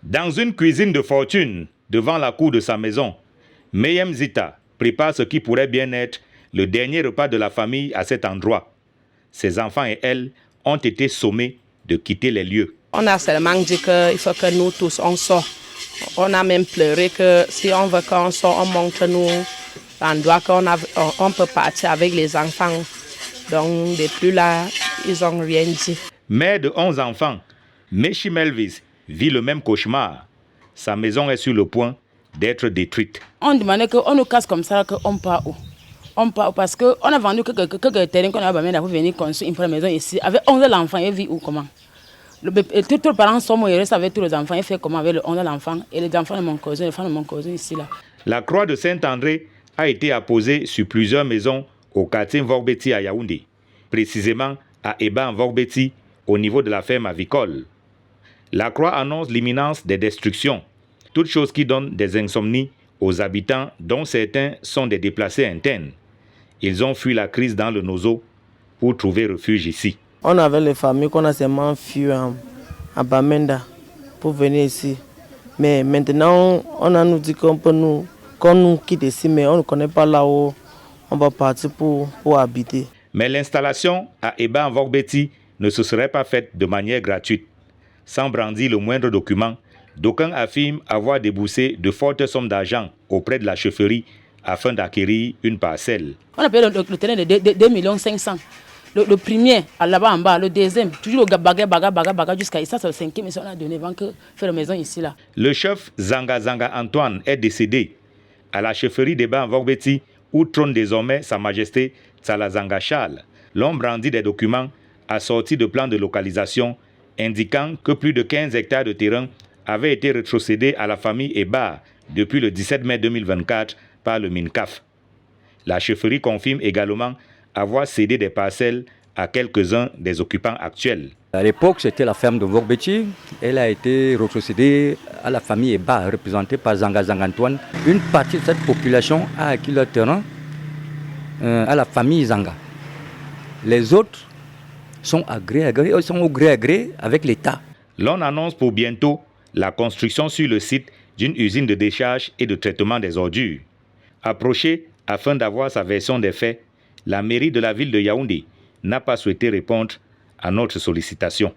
Dans une cuisine de fortune, devant la cour de sa maison, Mayem Zita prépare ce qui pourrait bien être le dernier repas de la famille à cet endroit. Ses enfants et elle ont été sommés de quitter les lieux. On a seulement dit qu'il faut que nous tous on sorte. On a même pleuré que si on veut qu'on sorte, on montre-nous l'endroit on peut partir avec les enfants. Donc depuis là, ils n'ont rien dit. Mère de 11 enfants, Meshi Melvis vit le même cauchemar. Sa maison est sur le point d'être détruite. On demandait qu'on nous casse comme ça, qu'on part où? On part parce qu'on a vendu quelques terrains qu'on a besoin pour venir construire une première maison ici. Avec 11 enfants, il vit où, comment? Tous les parents sont morts, ils restent avec tous les enfants. Il fait comment avec les 11 enfants? Et les enfants de mon cousin, les femmes de mon cousin ici, là. La croix de Saint-André a été apposée sur plusieurs maisons au quartier Mvogbeti à Yaoundé, précisément à Eba Mvogbeti, au niveau de la ferme avicole. La croix annonce l'imminence des destructions, toute chose qui donne des insomnies aux habitants dont certains sont des déplacés internes. Ils ont fui la crise dans le Nozo pour trouver refuge ici. On avait les familles qu'on a seulement fui à Bamenda pour venir ici. Mais maintenant, on a nous dit qu'on nous quitte ici, mais on ne connaît pas là où on va partir pour habiter. Mais l'installation à Eba Mvogbeti ne se serait pas faite de manière gratuite. Sans brandir le moindre document, d'aucuns affirment avoir déboursé de fortes sommes d'argent auprès de la chefferie afin d'acquérir une parcelle. On a payé le terrain de 2 500 000. Le premier, là-bas en bas, le deuxième, toujours le baga jusqu'à ça, c'est le cinquième, mais on a donné avant que faire la maison ici. Là. Le chef Zanga Antoine est décédé. À la chefferie d'Eba Mvogbeti, où trône désormais Sa Majesté Tsala Zanga Charles, l'on brandit des documents assortis de plans de localisation indiquant que plus de 15 hectares de terrain avaient été rétrocédés à la famille Eba depuis le 17 mai 2024 par le MINCAF. La chefferie confirme également avoir cédé des parcelles à quelques-uns des occupants actuels. À l'époque, c'était la ferme de Mvogbeti. Elle a été rétrocédée à la famille Eba, représentée par Zanga Antoine. Une partie de cette population a acquis leur terrain à la famille Zanga. Les autres sont au gré à gré avec l'État. L'on annonce pour bientôt la construction sur le site d'une usine de décharge et de traitement des ordures. Approchée afin d'avoir sa version des faits, la mairie de la ville de Yaoundé n'a pas souhaité répondre à notre sollicitation.